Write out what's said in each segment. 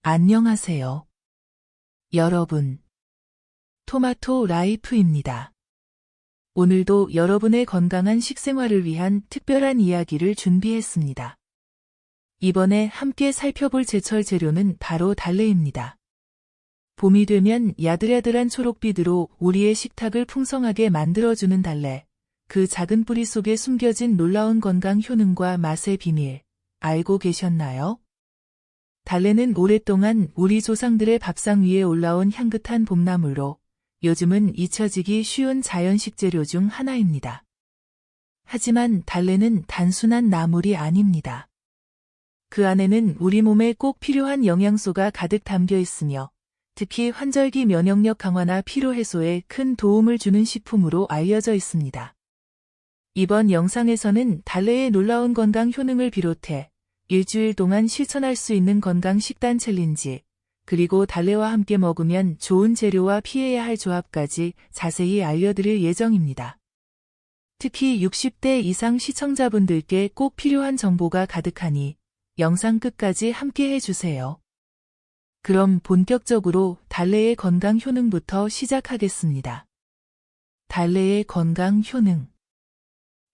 안녕하세요. 여러분. 토마토 라이프입니다. 오늘도 여러분의 건강한 식생활을 위한 특별한 이야기를 준비했습니다. 이번에 함께 살펴볼 제철 재료는 바로 달래입니다. 봄이 되면 야들야들한 초록빛으로 우리의 식탁을 풍성하게 만들어주는 달래. 그 작은 뿌리 속에 숨겨진 놀라운 건강 효능과 맛의 비밀, 알고 계셨나요? 달래는 오랫동안 우리 조상들의 밥상 위에 올라온 향긋한 봄나물로 요즘은 잊혀지기 쉬운 자연 식재료 중 하나입니다. 하지만 달래는 단순한 나물이 아닙니다. 그 안에는 우리 몸에 꼭 필요한 영양소가 가득 담겨 있으며 특히 환절기 면역력 강화나 피로 해소에 큰 도움을 주는 식품으로 알려져 있습니다. 이번 영상에서는 달래의 놀라운 건강 효능을 비롯해 일주일 동안 실천할 수 있는 건강 식단 챌린지, 그리고 달래와 함께 먹으면 좋은 재료와 피해야 할 조합까지 자세히 알려드릴 예정입니다. 특히 60대 이상 시청자분들께 꼭 필요한 정보가 가득하니 영상 끝까지 함께 해주세요. 그럼 본격적으로 달래의 건강 효능부터 시작하겠습니다. 달래의 건강 효능.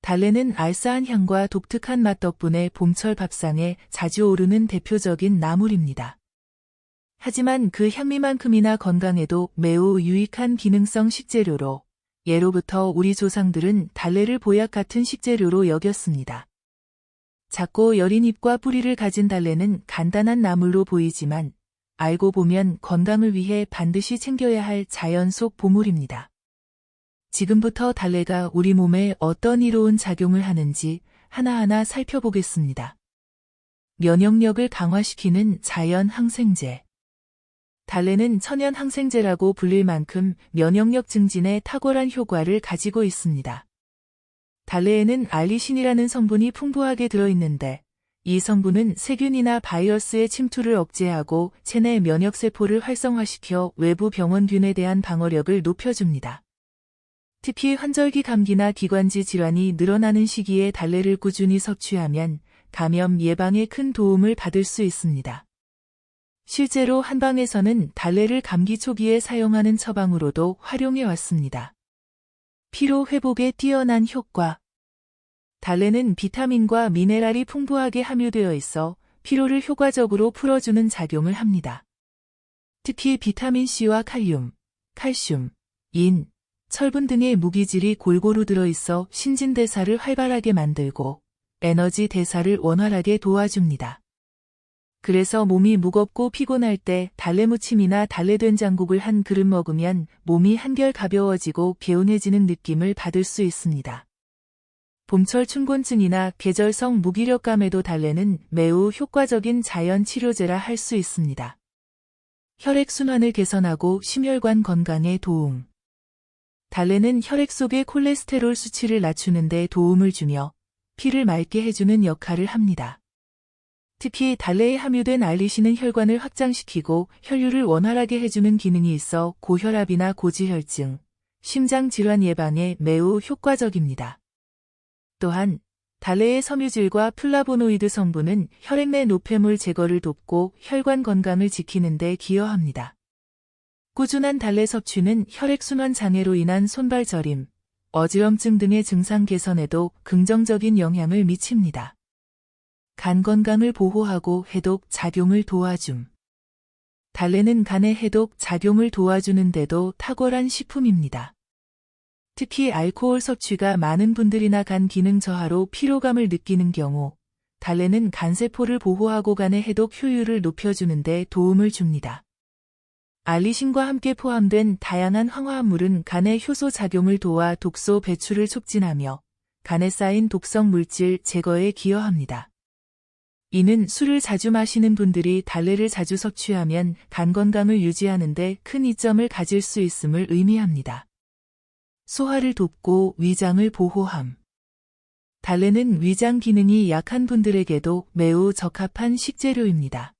달래는 알싸한 향과 독특한 맛 덕분에 봄철 밥상에 자주 오르는 대표적인 나물입니다. 하지만 그 향미만큼이나 건강에도 매우 유익한 기능성 식재료로 예로부터 우리 조상들은 달래를 보약 같은 식재료로 여겼습니다. 작고 여린 잎과 뿌리를 가진 달래는 간단한 나물로 보이지만 알고 보면 건강을 위해 반드시 챙겨야 할 자연 속 보물입니다. 지금부터 달래가 우리 몸에 어떤 이로운 작용을 하는지 하나하나 살펴보겠습니다. 면역력을 강화시키는 자연 항생제. 달래는 천연 항생제라고 불릴 만큼 면역력 증진에 탁월한 효과를 가지고 있습니다. 달래에는 알리신이라는 성분이 풍부하게 들어있는데 이 성분은 세균이나 바이러스의 침투를 억제하고 체내 면역세포를 활성화시켜 외부 병원균에 대한 방어력을 높여줍니다. 특히 환절기 감기나 기관지 질환이 늘어나는 시기에 달래를 꾸준히 섭취하면 감염 예방에 큰 도움을 받을 수 있습니다. 실제로 한방에서는 달래를 감기 초기에 사용하는 처방으로도 활용해 왔습니다. 피로 회복에 뛰어난 효과. 달래는 비타민과 미네랄이 풍부하게 함유되어 있어 피로를 효과적으로 풀어주는 작용을 합니다. 특히 비타민C와 칼륨, 칼슘, 인, 철분 등의 무기질이 골고루 들어있어 신진대사를 활발하게 만들고 에너지 대사를 원활하게 도와줍니다. 그래서 몸이 무겁고 피곤할 때 달래무침이나 달래된장국을 한 그릇 먹으면 몸이 한결 가벼워지고 개운해지는 느낌을 받을 수 있습니다. 봄철 춘곤증이나 계절성 무기력감에도 달래는 매우 효과적인 자연 치료제라 할 수 있습니다. 혈액순환을 개선하고 심혈관 건강에 도움. 달래는 혈액 속의 콜레스테롤 수치를 낮추는 데 도움을 주며 피를 맑게 해주는 역할을 합니다. 특히 달래에 함유된 알리신은 혈관을 확장시키고 혈류를 원활하게 해주는 기능이 있어 고혈압이나 고지혈증, 심장질환 예방에 매우 효과적입니다. 또한 달래의 섬유질과 플라보노이드 성분은 혈액 내 노폐물 제거를 돕고 혈관 건강을 지키는 데 기여합니다. 꾸준한 달래 섭취는 혈액순환 장애로 인한 손발 저림, 어지럼증 등의 증상 개선에도 긍정적인 영향을 미칩니다. 간 건강을 보호하고 해독 작용을 도와줌. 달래는 간의 해독 작용을 도와주는 데도 탁월한 식품입니다. 특히 알코올 섭취가 많은 분들이나 간 기능 저하로 피로감을 느끼는 경우 달래는 간세포를 보호하고 간의 해독 효율을 높여주는 데 도움을 줍니다. 알리신과 함께 포함된 다양한 황화합물은 간의 효소 작용을 도와 독소 배출을 촉진하며 간에 쌓인 독성 물질 제거에 기여합니다. 이는 술을 자주 마시는 분들이 달래를 자주 섭취하면 간 건강을 유지하는 데 큰 이점을 가질 수 있음을 의미합니다. 소화를 돕고 위장을 보호함. 달래는 위장 기능이 약한 분들에게도 매우 적합한 식재료입니다.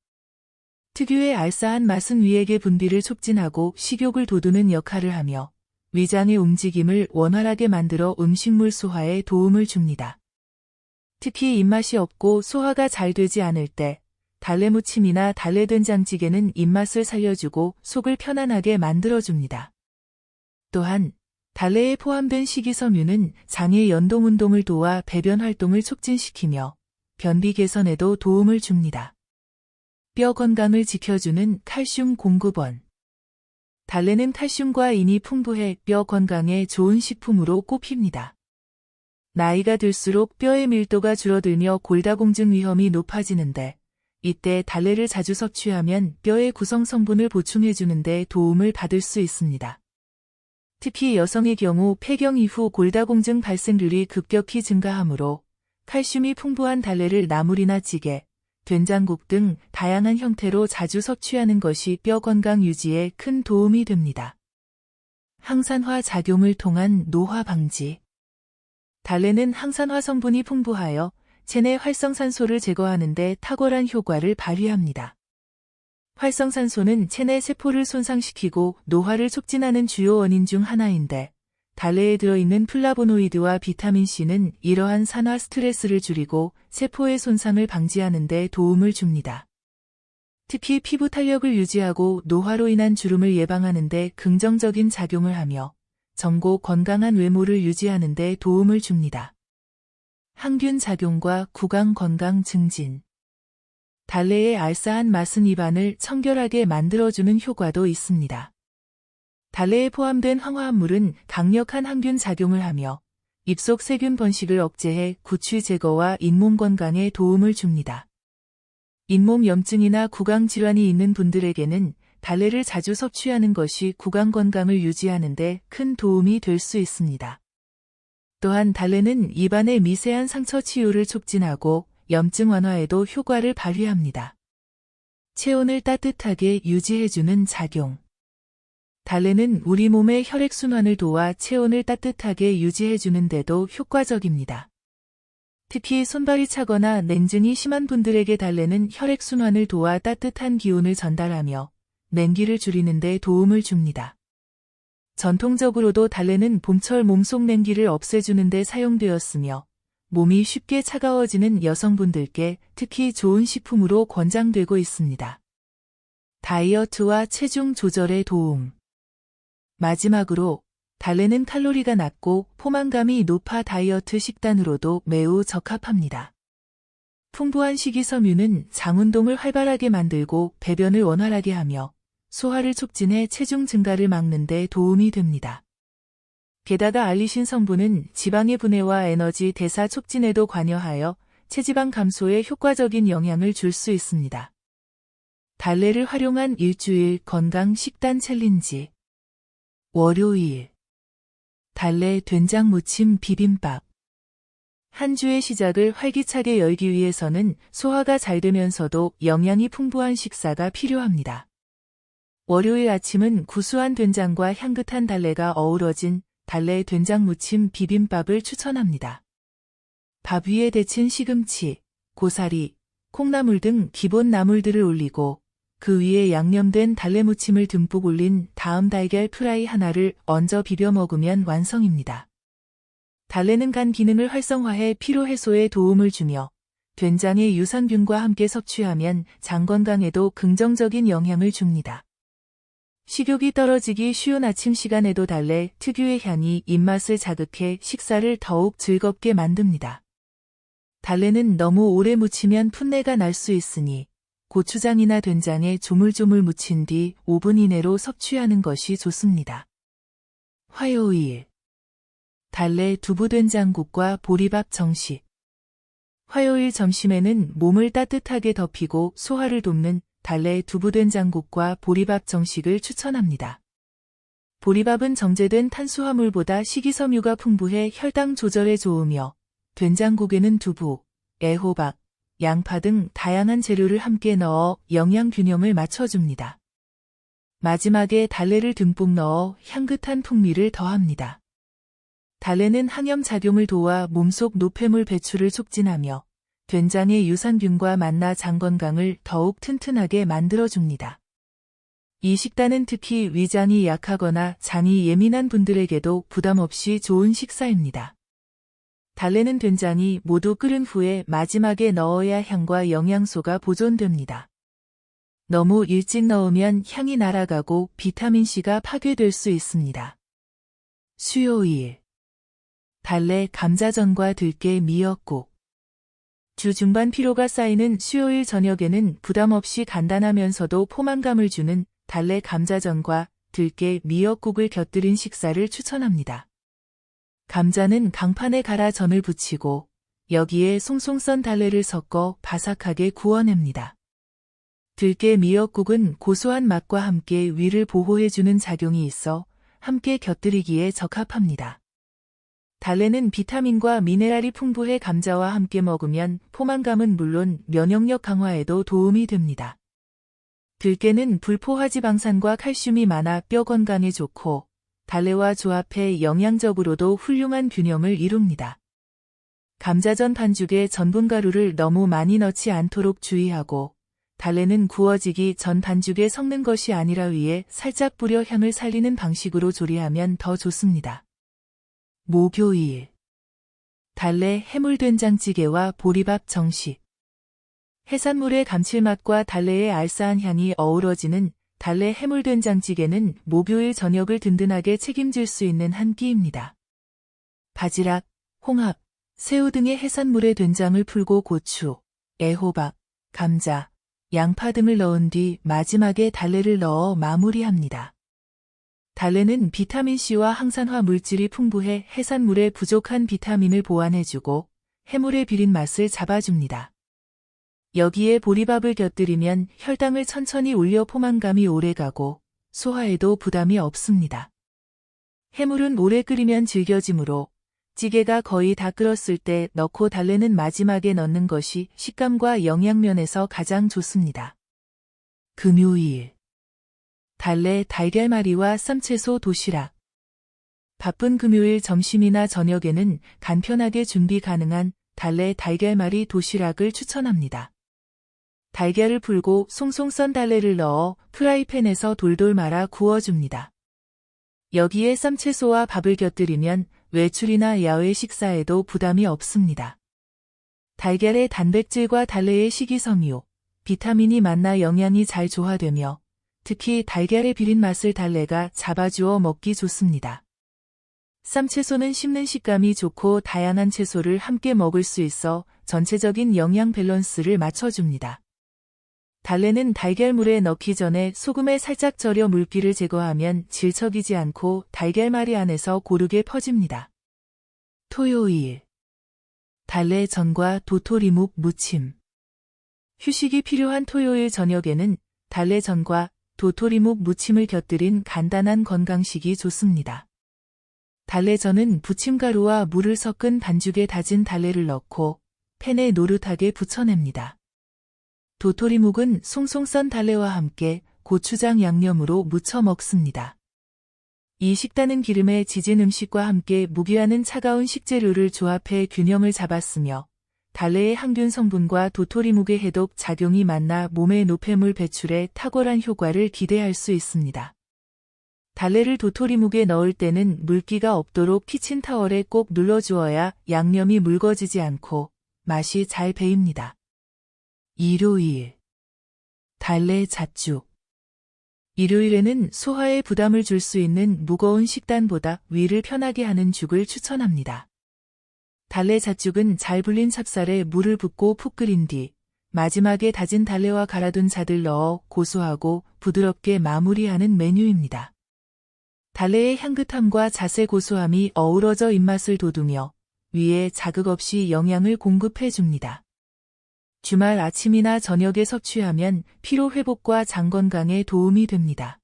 특유의 알싸한 맛은 위액의 분비를 촉진하고 식욕을 돋우는 역할을 하며 위장의 움직임을 원활하게 만들어 음식물 소화에 도움을 줍니다. 특히 입맛이 없고 소화가 잘 되지 않을 때 달래무침이나 달래된장찌개는 입맛을 살려주고 속을 편안하게 만들어줍니다. 또한 달래에 포함된 식이섬유는 장의 연동 운동을 도와 배변 활동을 촉진시키며 변비 개선에도 도움을 줍니다. 뼈 건강을 지켜주는 칼슘 공급원. 달래는 칼슘과 인이 풍부해 뼈 건강에 좋은 식품으로 꼽힙니다. 나이가 들수록 뼈의 밀도가 줄어들며 골다공증 위험이 높아지는데 이때 달래를 자주 섭취하면 뼈의 구성 성분을 보충해주는 데 도움을 받을 수 있습니다. 특히 여성의 경우 폐경 이후 골다공증 발생률이 급격히 증가하므로 칼슘이 풍부한 달래를 나물이나 찌개, 된장국 등 다양한 형태로 자주 섭취하는 것이 뼈 건강 유지에 큰 도움이 됩니다. 항산화 작용을 통한 노화 방지. 달래는 항산화 성분이 풍부하여 체내 활성산소를 제거하는 데 탁월한 효과를 발휘합니다. 활성산소는 체내 세포를 손상시키고 노화를 촉진하는 주요 원인 중 하나인데 달래에 들어있는 플라보노이드와 비타민C는 이러한 산화 스트레스를 줄이고 세포의 손상을 방지하는 데 도움을 줍니다. 특히 피부 탄력을 유지하고 노화로 인한 주름을 예방하는 데 긍정적인 작용을 하며 젊고 건강한 외모를 유지하는 데 도움을 줍니다. 항균 작용과 구강 건강 증진. 달래의 알싸한 맛은 입안을 청결하게 만들어주는 효과도 있습니다. 달래에 포함된 황화합물은 강력한 항균 작용을 하며 입속 세균 번식을 억제해 구취 제거와 잇몸 건강에 도움을 줍니다. 잇몸 염증이나 구강 질환이 있는 분들에게는 달래를 자주 섭취하는 것이 구강 건강을 유지하는 데 큰 도움이 될 수 있습니다. 또한 달래는 입안의 미세한 상처 치유를 촉진하고 염증 완화에도 효과를 발휘합니다. 체온을 따뜻하게 유지해주는 작용. 달래는 우리 몸의 혈액순환을 도와 체온을 따뜻하게 유지해주는 데도 효과적입니다. 특히 손발이 차거나 냉증이 심한 분들에게 달래는 혈액순환을 도와 따뜻한 기운을 전달하며 냉기를 줄이는 데 도움을 줍니다. 전통적으로도 달래는 봄철 몸속 냉기를 없애주는 데 사용되었으며 몸이 쉽게 차가워지는 여성분들께 특히 좋은 식품으로 권장되고 있습니다. 다이어트와 체중 조절에 도움. 마지막으로 달래는 칼로리가 낮고 포만감이 높아 다이어트 식단으로도 매우 적합합니다. 풍부한 식이섬유는 장운동을 활발하게 만들고 배변을 원활하게 하며 소화를 촉진해 체중 증가를 막는 데 도움이 됩니다. 게다가 알리신 성분은 지방의 분해와 에너지 대사 촉진에도 관여하여 체지방 감소에 효과적인 영향을 줄 수 있습니다. 달래를 활용한 일주일 건강 식단 챌린지. 월요일. 달래 된장 무침 비빔밥. 한 주의 시작을 활기차게 열기 위해서는 소화가 잘 되면서도 영양이 풍부한 식사가 필요합니다. 월요일 아침은 구수한 된장과 향긋한 달래가 어우러진 달래 된장 무침 비빔밥을 추천합니다. 밥 위에 데친 시금치, 고사리, 콩나물 등 기본 나물들을 올리고 그 위에 양념된 달래 무침을 듬뿍 올린 다음 달걀 프라이 하나를 얹어 비벼 먹으면 완성입니다. 달래는 간 기능을 활성화해 피로 해소에 도움을 주며 된장의 유산균과 함께 섭취하면 장 건강에도 긍정적인 영향을 줍니다. 식욕이 떨어지기 쉬운 아침 시간에도 달래 특유의 향이 입맛을 자극해 식사를 더욱 즐겁게 만듭니다. 달래는 너무 오래 무치면 풋내가 날 수 있으니 고추장이나 된장에 조물조물 무친 뒤 5분 이내로 섭취하는 것이 좋습니다. 화요일. 달래 두부된장국과 보리밥 정식. 화요일 점심에는 몸을 따뜻하게 덮이고 소화를 돕는 달래 두부된장국과 보리밥 정식을 추천합니다. 보리밥은 정제된 탄수화물보다 식이섬유가 풍부해 혈당 조절에 좋으며 된장국에는 두부, 애호박, 양파 등 다양한 재료를 함께 넣어 영양 균형을 맞춰줍니다. 마지막에 달래를 듬뿍 넣어 향긋한 풍미를 더합니다. 달래는 항염 작용을 도와 몸속 노폐물 배출을 촉진하며 된장의 유산균과 만나 장 건강을 더욱 튼튼하게 만들어줍니다. 이 식단은 특히 위장이 약하거나 장이 예민한 분들에게도 부담 없이 좋은 식사입니다. 달래는 된장이 모두 끓은 후에 마지막에 넣어야 향과 영양소가 보존됩니다. 너무 일찍 넣으면 향이 날아가고 비타민C가 파괴될 수 있습니다. 수요일 달래 감자전과 들깨 미역국. 주 중반 피로가 쌓이는 수요일 저녁에는 부담 없이 간단하면서도 포만감을 주는 달래 감자전과 들깨 미역국을 곁들인 식사를 추천합니다. 감자는 강판에 갈아 전을 부치고 여기에 송송 썬 달래를 섞어 바삭하게 구워냅니다. 들깨 미역국은 고소한 맛과 함께 위를 보호해주는 작용이 있어 함께 곁들이기에 적합합니다. 달래는 비타민과 미네랄이 풍부해 감자와 함께 먹으면 포만감은 물론 면역력 강화에도 도움이 됩니다. 들깨는 불포화지방산과 칼슘이 많아 뼈 건강에 좋고 달래와 조합해 영양적으로도 훌륭한 균형을 이룹니다. 감자전 반죽에 전분가루를 너무 많이 넣지 않도록 주의하고 달래는 구워지기 전 반죽에 섞는 것이 아니라 위에 살짝 뿌려 향을 살리는 방식으로 조리하면 더 좋습니다. 목요일 달래 해물된장찌개와 보리밥 정식. 해산물의 감칠맛과 달래의 알싸한 향이 어우러지는 달래 해물된장찌개는 목요일 저녁을 든든하게 책임질 수 있는 한 끼입니다. 바지락, 홍합, 새우 등의 해산물에 된장을 풀고 고추, 애호박, 감자, 양파 등을 넣은 뒤 마지막에 달래를 넣어 마무리합니다. 달래는 비타민C와 항산화 물질이 풍부해 해산물의 부족한 비타민을 보완해주고 해물의 비린 맛을 잡아줍니다. 여기에 보리밥을 곁들이면 혈당을 천천히 올려 포만감이 오래가고 소화에도 부담이 없습니다. 해물은 오래 끓이면 질겨지므로 찌개가 거의 다 끓었을 때 넣고 달래는 마지막에 넣는 것이 식감과 영양면에서 가장 좋습니다. 금요일 달래 달걀말이와 쌈채소 도시락. 바쁜 금요일 점심이나 저녁에는 간편하게 준비 가능한 달래 달걀말이 도시락을 추천합니다. 달걀을 풀고 송송 썬 달래를 넣어 프라이팬에서 돌돌 말아 구워줍니다. 여기에 쌈채소와 밥을 곁들이면 외출이나 야외 식사에도 부담이 없습니다. 달걀의 단백질과 달래의 식이섬유, 비타민이 만나 영양이 잘 조화되며 특히 달걀의 비린 맛을 달래가 잡아주어 먹기 좋습니다. 쌈채소는 씹는 식감이 좋고 다양한 채소를 함께 먹을 수 있어 전체적인 영양 밸런스를 맞춰줍니다. 달래는 달걀물에 넣기 전에 소금에 살짝 절여 물기를 제거하면 질척이지 않고 달걀말이 안에서 고르게 퍼집니다. 토요일 달래전과 도토리묵 무침. 휴식이 필요한 토요일 저녁에는 달래전과 도토리묵 무침을 곁들인 간단한 건강식이 좋습니다. 달래전은 부침가루와 물을 섞은 반죽에 다진 달래를 넣고 팬에 노릇하게 부쳐냅니다. 도토리묵은 송송 썬 달래와 함께 고추장 양념으로 무쳐 먹습니다. 이 식단은 기름에 지진 음식과 함께 무기하는 차가운 식재료를 조합해 균형을 잡았으며 달래의 항균 성분과 도토리묵의 해독 작용이 만나 몸의 노폐물 배출에 탁월한 효과를 기대할 수 있습니다. 달래를 도토리묵에 넣을 때는 물기가 없도록 키친타월에 꼭 눌러주어야 양념이 묽어지지 않고 맛이 잘 배입니다. 일요일 달래 잣죽. 일요일에는 소화에 부담을 줄 수 있는 무거운 식단보다 위를 편하게 하는 죽을 추천합니다. 달래 잣죽은 잘 불린 찹쌀에 물을 붓고 푹 끓인 뒤 마지막에 다진 달래와 갈아둔 잣을 넣어 고소하고 부드럽게 마무리하는 메뉴입니다. 달래의 향긋함과 잣의 고소함이 어우러져 입맛을 돋우며 위에 자극 없이 영양을 공급해 줍니다. 주말 아침이나 저녁에 섭취하면 피로 회복과 장 건강에 도움이 됩니다.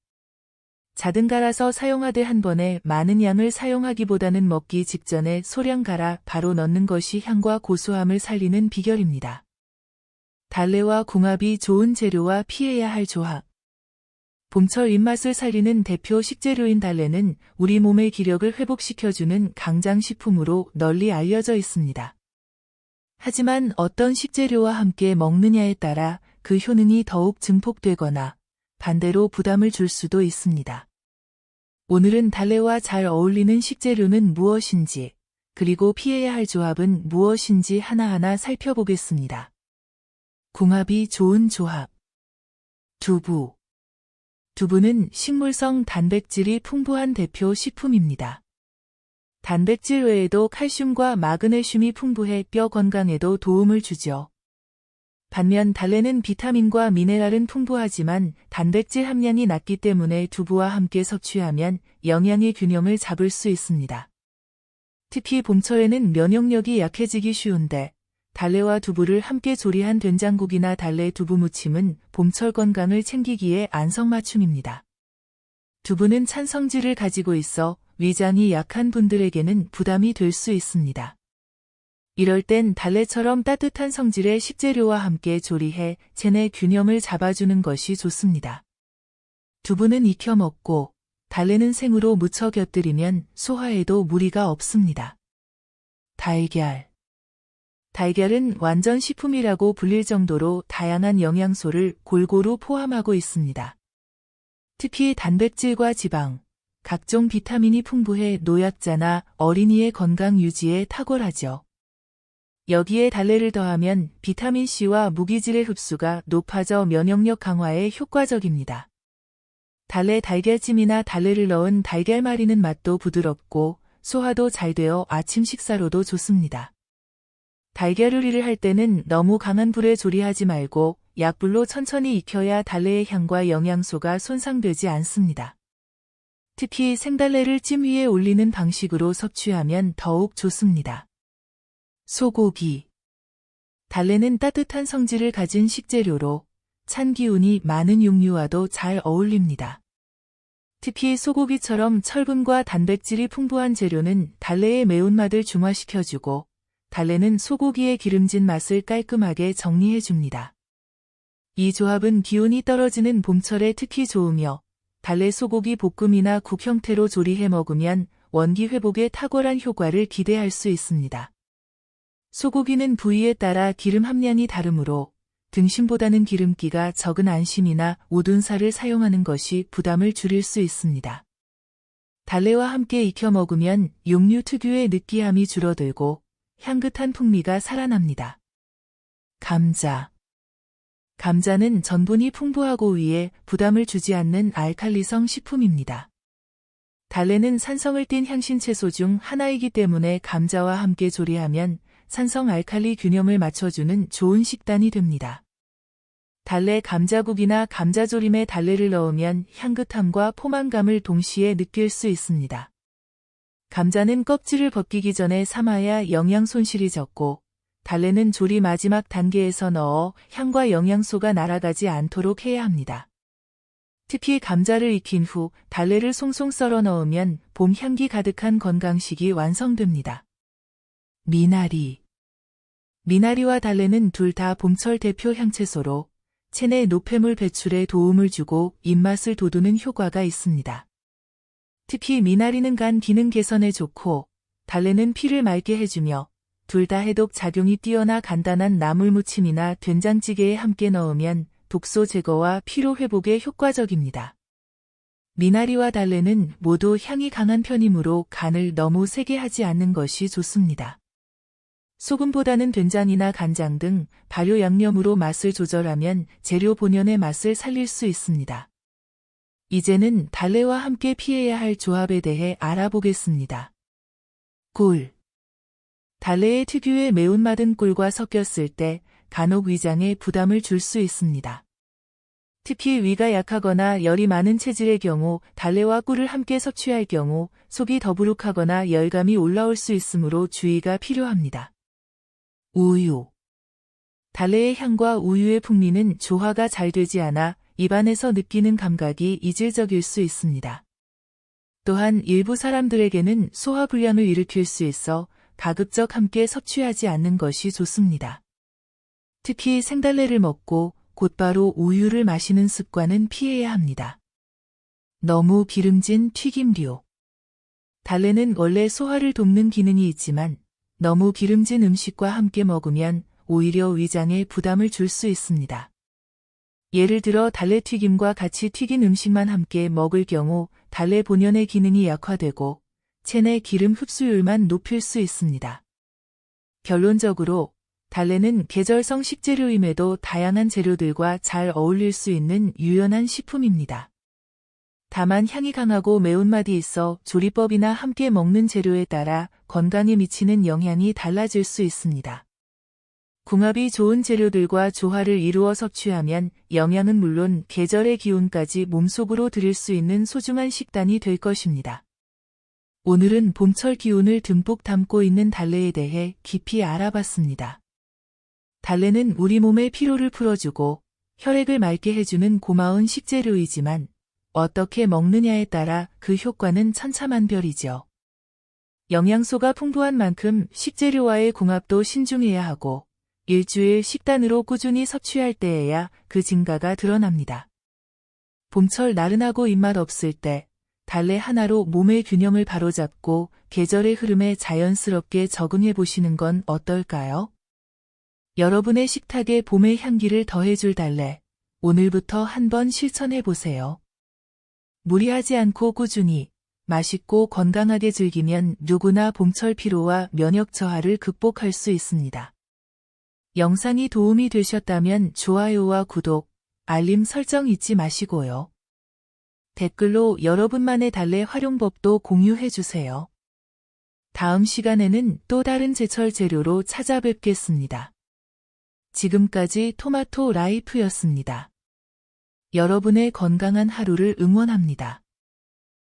잣은 갈아서 사용하되 한 번에 많은 양을 사용하기보다는 먹기 직전에 소량 갈아 바로 넣는 것이 향과 고소함을 살리는 비결입니다. 달래와 궁합이 좋은 재료와 피해야 할 조합. 봄철 입맛을 살리는 대표 식재료인 달래는 우리 몸의 기력을 회복시켜주는 강장식품으로 널리 알려져 있습니다. 하지만 어떤 식재료와 함께 먹느냐에 따라 그 효능이 더욱 증폭되거나 반대로 부담을 줄 수도 있습니다. 오늘은 달래와 잘 어울리는 식재료는 무엇인지, 그리고 피해야 할 조합은 무엇인지 하나하나 살펴보겠습니다. 궁합이 좋은 조합. 두부. 두부는 식물성 단백질이 풍부한 대표 식품입니다. 단백질 외에도 칼슘과 마그네슘이 풍부해 뼈 건강에도 도움을 주죠. 반면 달래는 비타민과 미네랄은 풍부하지만 단백질 함량이 낮기 때문에 두부와 함께 섭취하면 영양의 균형을 잡을 수 있습니다. 특히 봄철에는 면역력이 약해지기 쉬운데 달래와 두부를 함께 조리한 된장국이나 달래 두부 무침은 봄철 건강을 챙기기에 안성맞춤입니다. 두부는 찬성질을 가지고 있어 위장이 약한 분들에게는 부담이 될 수 있습니다. 이럴 땐 달래처럼 따뜻한 성질의 식재료와 함께 조리해 체내 균형을 잡아주는 것이 좋습니다. 두부는 익혀 먹고 달래는 생으로 무쳐 곁들이면 소화에도 무리가 없습니다. 달걀. 달걀은 완전 식품이라고 불릴 정도로 다양한 영양소를 골고루 포함하고 있습니다. 특히 단백질과 지방, 각종 비타민이 풍부해 노약자나 어린이의 건강 유지에 탁월하죠. 여기에 달래를 더하면 비타민C와 무기질의 흡수가 높아져 면역력 강화에 효과적입니다. 달래 달걀찜이나 달래를 넣은 달걀말이는 맛도 부드럽고 소화도 잘 되어 아침 식사로도 좋습니다. 달걀 요리를 할 때는 너무 강한 불에 조리하지 말고 약불로 천천히 익혀야 달래의 향과 영양소가 손상되지 않습니다. 특히 생달래를 찜 위에 올리는 방식으로 섭취하면 더욱 좋습니다. 소고기. 달래는 따뜻한 성질을 가진 식재료로 찬 기운이 많은 육류와도 잘 어울립니다. 특히 소고기처럼 철분과 단백질이 풍부한 재료는 달래의 매운맛을 중화시켜주고 달래는 소고기의 기름진 맛을 깔끔하게 정리해줍니다. 이 조합은 기온이 떨어지는 봄철에 특히 좋으며 달래 소고기 볶음이나 국 형태로 조리해 먹으면 원기 회복에 탁월한 효과를 기대할 수 있습니다. 소고기는 부위에 따라 기름 함량이 다르므로 등심보다는 기름기가 적은 안심이나 우둔살을 사용하는 것이 부담을 줄일 수 있습니다. 달래와 함께 익혀 먹으면 육류 특유의 느끼함이 줄어들고 향긋한 풍미가 살아납니다. 감자. 감자는 전분이 풍부하고 위에 부담을 주지 않는 알칼리성 식품입니다. 달래는 산성을 띤 향신 채소 중 하나이기 때문에 감자와 함께 조리하면 산성 알칼리 균형을 맞춰주는 좋은 식단이 됩니다. 달래 감자국이나 감자조림에 달래를 넣으면 향긋함과 포만감을 동시에 느낄 수 있습니다. 감자는 껍질을 벗기기 전에 삶아야 영양 손실이 적고 달래는 조리 마지막 단계에서 넣어 향과 영양소가 날아가지 않도록 해야 합니다. 특히 감자를 익힌 후 달래를 송송 썰어 넣으면 봄 향기 가득한 건강식이 완성됩니다. 미나리. 미나리와 달래는 둘 다 봄철 대표 향채소로 체내 노폐물 배출에 도움을 주고 입맛을 돋우는 효과가 있습니다. 특히 미나리는 간 기능 개선에 좋고 달래는 피를 맑게 해주며 둘 다 해독 작용이 뛰어나 간단한 나물무침이나 된장찌개에 함께 넣으면 독소 제거와 피로 회복에 효과적입니다. 미나리와 달래는 모두 향이 강한 편이므로 간을 너무 세게 하지 않는 것이 좋습니다. 소금보다는 된장이나 간장 등 발효 양념으로 맛을 조절하면 재료 본연의 맛을 살릴 수 있습니다. 이제는 달래와 함께 피해야 할 조합에 대해 알아보겠습니다. 꿀. 달래의 특유의 매운맛은 꿀과 섞였을 때 간혹 위장에 부담을 줄 수 있습니다. 특히 위가 약하거나 열이 많은 체질의 경우 달래와 꿀을 함께 섭취할 경우 속이 더부룩하거나 열감이 올라올 수 있으므로 주의가 필요합니다. 우유. 달래의 향과 우유의 풍미는 조화가 잘 되지 않아 입안에서 느끼는 감각이 이질적일 수 있습니다. 또한 일부 사람들에게는 소화불량을 일으킬 수 있어 가급적 함께 섭취하지 않는 것이 좋습니다. 특히 생달래를 먹고 곧바로 우유를 마시는 습관은 피해야 합니다. 너무 기름진 튀김류. 달래는 원래 소화를 돕는 기능이 있지만 너무 기름진 음식과 함께 먹으면 오히려 위장에 부담을 줄 수 있습니다. 예를 들어 달래튀김과 같이 튀긴 음식만 함께 먹을 경우 달래 본연의 기능이 약화되고 체내 기름 흡수율만 높일 수 있습니다. 결론적으로 달래는 계절성 식재료임에도 다양한 재료들과 잘 어울릴 수 있는 유연한 식품입니다. 다만 향이 강하고 매운맛이 있어 조리법이나 함께 먹는 재료에 따라 건강에 미치는 영향이 달라질 수 있습니다. 궁합이 좋은 재료들과 조화를 이루어 섭취하면 영양은 물론 계절의 기운까지 몸속으로 들일 수 있는 소중한 식단이 될 것입니다. 오늘은 봄철 기운을 듬뿍 담고 있는 달래에 대해 깊이 알아봤습니다. 달래는 우리 몸의 피로를 풀어주고 혈액을 맑게 해주는 고마운 식재료이지만 어떻게 먹느냐에 따라 그 효과는 천차만별이죠. 영양소가 풍부한 만큼 식재료와의 궁합도 신중해야 하고 일주일 식단으로 꾸준히 섭취할 때에야 그 진가가 드러납니다. 봄철 나른하고 입맛 없을 때 달래 하나로 몸의 균형을 바로잡고 계절의 흐름에 자연스럽게 적응해 보시는 건 어떨까요? 여러분의 식탁에 봄의 향기를 더해줄 달래, 오늘부터 한번 실천해 보세요. 무리하지 않고 꾸준히 맛있고 건강하게 즐기면 누구나 봄철 피로와 면역 저하를 극복할 수 있습니다. 영상이 도움이 되셨다면 좋아요와 구독, 알림 설정 잊지 마시고요. 댓글로 여러분만의 달래 활용법도 공유해주세요. 다음 시간에는 또 다른 제철 재료로 찾아뵙겠습니다. 지금까지 토마토 라이프였습니다. 여러분의 건강한 하루를 응원합니다.